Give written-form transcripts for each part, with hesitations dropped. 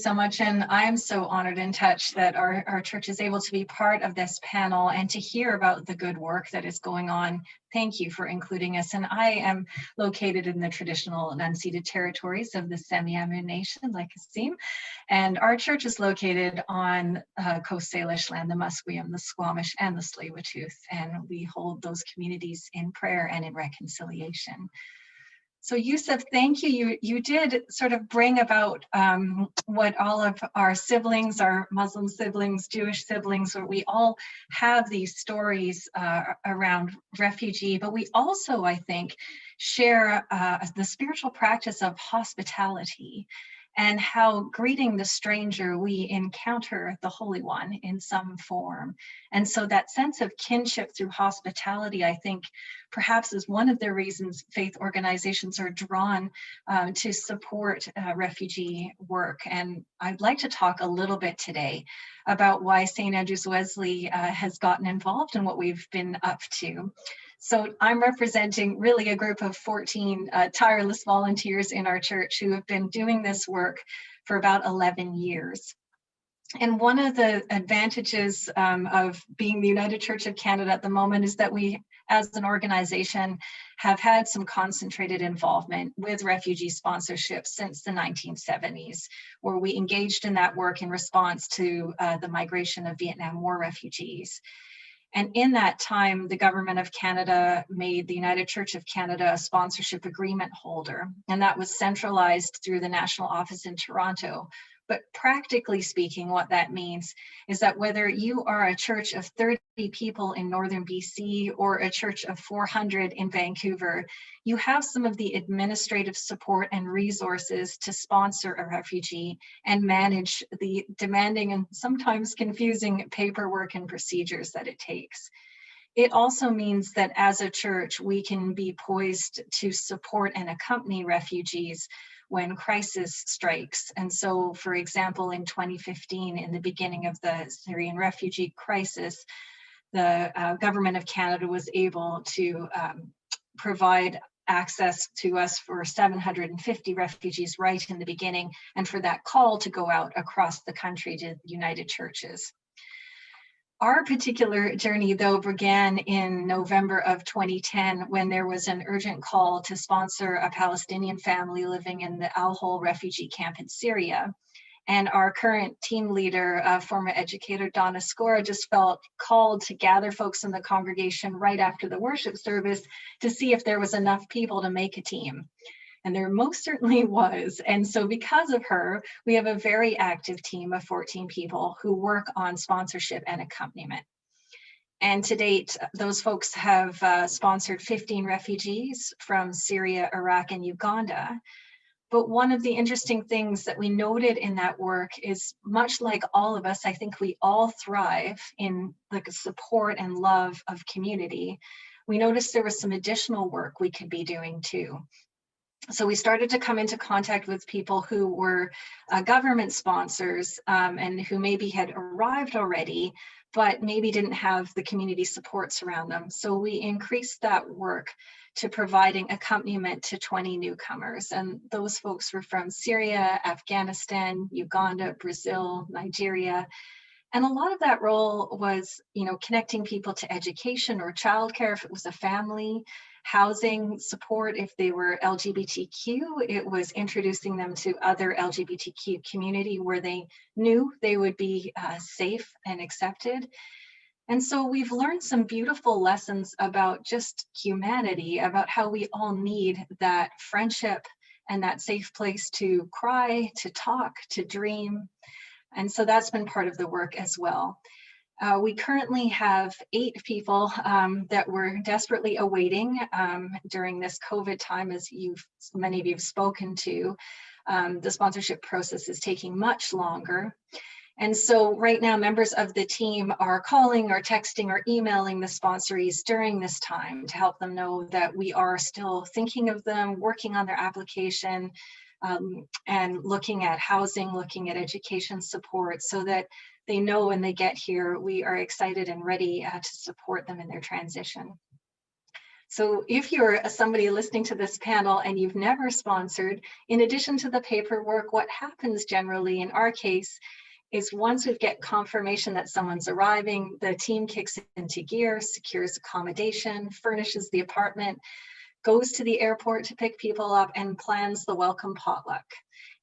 so much, and I'm so honored and touched that our church is able to be part of this panel and to hear about the good work that is going on. Thank you for including us. And I am located in the traditional and unceded territories of the Semi-Amu Nation, like Asim, and our church is located on Coast Salish land, the Musqueam, the Squamish, and the Tsleil-Waututh, and we hold those communities in prayer and in reconciliation. So Yusuf, thank you. You did sort of bring about what all of our siblings, our Muslim siblings, Jewish siblings, where we all have these stories around refugee, but we also, I think, share the spiritual practice of hospitality and how greeting the stranger, we encounter the Holy One in some form. And so that sense of kinship through hospitality, I think, perhaps is one of the reasons faith organizations are drawn to support refugee work. And I'd like to talk a little bit today about why St. Andrew's Wesley has gotten involved in what we've been up to. So I'm representing really a group of 14 tireless volunteers in our church who have been doing this work for about 11 years. And one of the advantages of being the United Church of Canada at the moment is that we, as an organization, have had some concentrated involvement with refugee sponsorship since the 1970s, where we engaged in that work in response to the migration of Vietnam War refugees. And in that time, the government of Canada made the United Church of Canada a sponsorship agreement holder, and that was centralized through the national office in Toronto. But practically speaking, what that means is that whether you are a church of 30 people in northern BC or a church of 400 in Vancouver, you have some of the administrative support and resources to sponsor a refugee and manage the demanding and sometimes confusing paperwork and procedures that it takes. It also means that as a church, we can be poised to support and accompany refugees when crisis strikes. And so, for example, in 2015, in the beginning of the Syrian refugee crisis, the government of Canada was able to provide access to us for 750 refugees right in the beginning, and for that call to go out across the country to United Churches. Our particular journey, though, began in November of 2010 when there was an urgent call to sponsor a Palestinian family living in the Al Hol refugee camp in Syria. And our current team leader, former educator Donna Scora, just felt called to gather folks in the congregation right after the worship service to see if there was enough people to make a team. And there most certainly was. And so because of her, we have a very active team of 14 people who work on sponsorship and accompaniment. And to date, those folks have sponsored 15 refugees from Syria, Iraq, and Uganda. But one of the interesting things that we noted in that work is, much like all of us, I think we all thrive in like a support and love of community. We noticed there was some additional work we could be doing too. So we started to come into contact with people who were government sponsors and who maybe had arrived already, but maybe didn't have the community supports around them. So we increased that work to providing accompaniment to 20 newcomers. And those folks were from Syria, Afghanistan, Uganda, Brazil, Nigeria. And a lot of that role was, connecting people to education or childcare if it was a family, housing support if they were LGBTQ. It was introducing them to other LGBTQ community where they knew they would be safe and accepted. And so we've learned some beautiful lessons about just humanity, about how we all need that friendship and that safe place to cry, to talk, to dream. And so that's been part of the work as well. We currently have 8 people that we're desperately awaiting during this COVID time, as many of you have spoken to. The sponsorship process is taking much longer. And so right now, members of the team are calling or texting or emailing the sponsorees during this time to help them know that we are still thinking of them, working on their application, and looking at housing, looking at education support, so that they know when they get here, we are excited and ready to support them in their transition. So if you're somebody listening to this panel and you've never sponsored, in addition to the paperwork, what happens generally in our case is once we get confirmation that someone's arriving, the team kicks into gear, secures accommodation, furnishes the apartment, goes to the airport to pick people up, and plans the welcome potluck.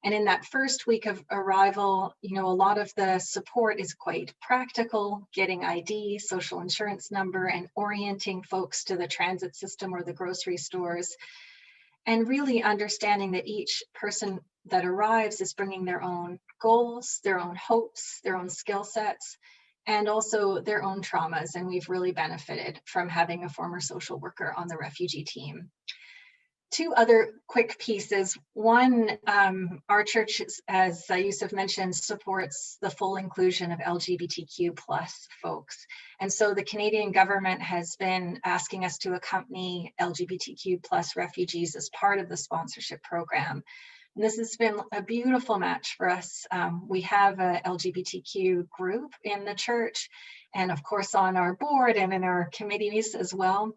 And in that first week of arrival, a lot of the support is quite practical, getting ID, social insurance number, and orienting folks to the transit system or the grocery stores. And really understanding that each person that arrives is bringing their own goals, their own hopes, their own skill sets, and also their own traumas. And we've really benefited from having a former social worker on the refugee team. Two other quick pieces. One, our church, as Yusuf mentioned, supports the full inclusion of LGBTQ plus folks. And so the Canadian government has been asking us to accompany LGBTQ plus refugees as part of the sponsorship program. And this has been a beautiful match for us. We have a LGBTQ group in the church, and of course on our board and in our committees as well.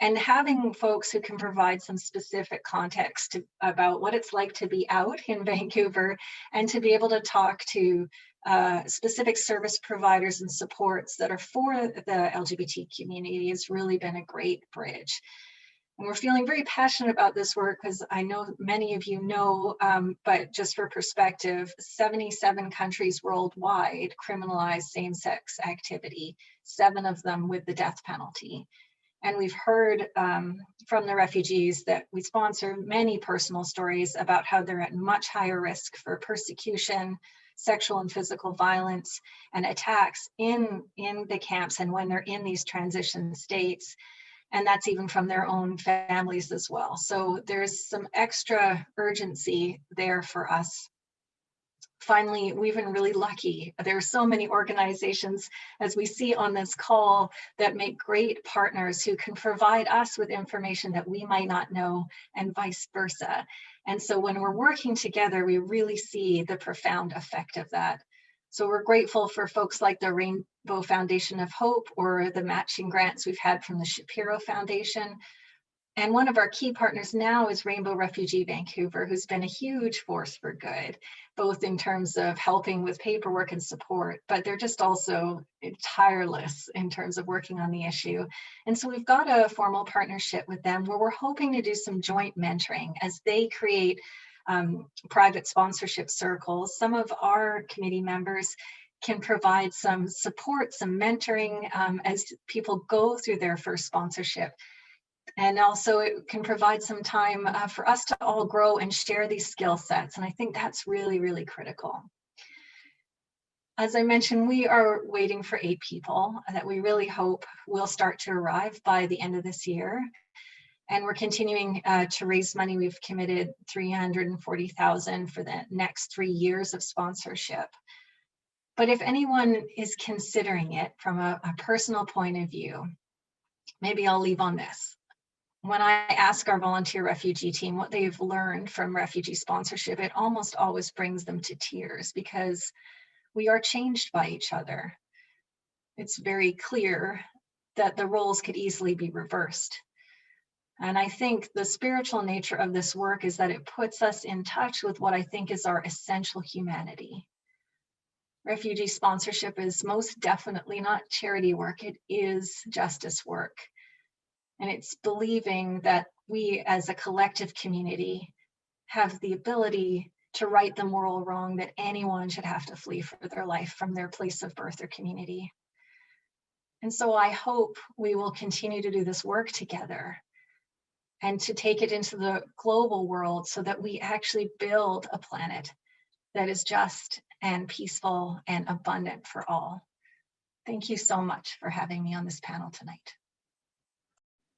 And having folks who can provide some specific context about what it's like to be out in Vancouver, and to be able to talk to specific service providers and supports that are for the LGBT community has really been a great bridge. And we're feeling very passionate about this work because I know many of you know, but just for perspective, 77 countries worldwide criminalize same-sex activity, 7 of them with the death penalty. And we've heard from the refugees that we sponsor many personal stories about how they're at much higher risk for persecution, sexual and physical violence, and attacks in the camps and when they're in these transition states. And that's even from their own families as well. So there's some extra urgency there for us. Finally, we've been really lucky. There are so many organizations, as we see on this call, that make great partners who can provide us with information that we might not know, and vice versa. And so when we're working together, we really see the profound effect of that. So we're grateful for folks like the Rainbow Foundation of Hope or the matching grants we've had from the Shapiro Foundation. And one of our key partners now is Rainbow Refugee Vancouver, who's been a huge force for good, both in terms of helping with paperwork and support, but they're just also tireless in terms of working on the issue. And so we've got a formal partnership with them where we're hoping to do some joint mentoring as they create private sponsorship circles. Some of our committee members can provide some support, some mentoring as people go through their first sponsorship. And also it can provide some time for us to all grow and share these skill sets. And I think that's really, really critical. As I mentioned, we are waiting for 8 people that we really hope will start to arrive by the end of this year. And we're continuing to raise money. We've committed $340,000 for the next 3 years of sponsorship. But if anyone is considering it from a personal point of view, maybe I'll leave on this. When I ask our volunteer refugee team what they've learned from refugee sponsorship, it almost always brings them to tears because we are changed by each other. It's very clear that the roles could easily be reversed. And I think the spiritual nature of this work is that it puts us in touch with what I think is our essential humanity. Refugee sponsorship is most definitely not charity work, it is justice work. And it's believing that we as a collective community have the ability to right the moral wrong that anyone should have to flee for their life from their place of birth or community. And so I hope we will continue to do this work together and to take it into the global world so that we actually build a planet that is just and peaceful and abundant for all. Thank you so much for having me on this panel tonight.